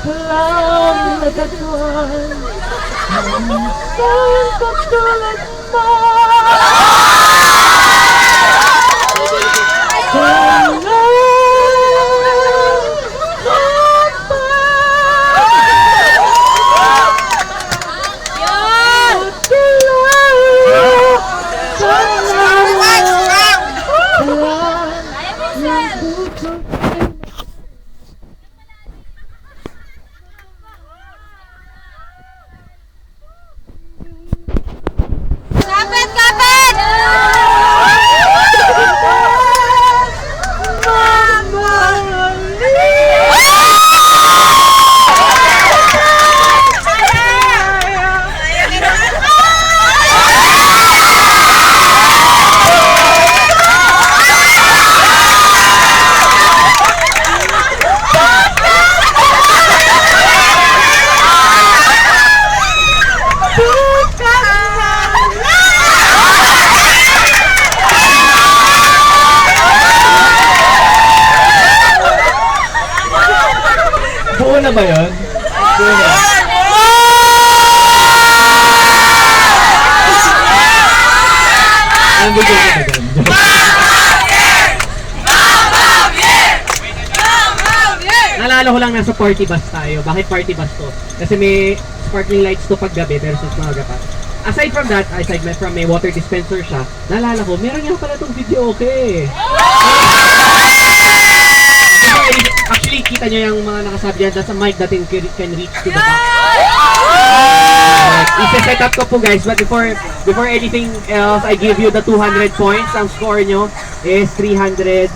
Alam na dagwan Saan katulad mo Buo na ba yun? Buo na. Ang bigyan ko na dyan. Naalala ko lang nasa party bus tayo. Bakit party bus to? Kasi may sparkling lights to paggabi versus mga gapat. Aside from that, from may water dispenser siya, naalala ko, meron nga pala itong video okay. Actually, kita nyo yung mga nakasabi dyan, that's a mic that can reach to the back. Isa-set up ko po guys, but before anything else, I give you the 200 points. Ang score nyo is 327.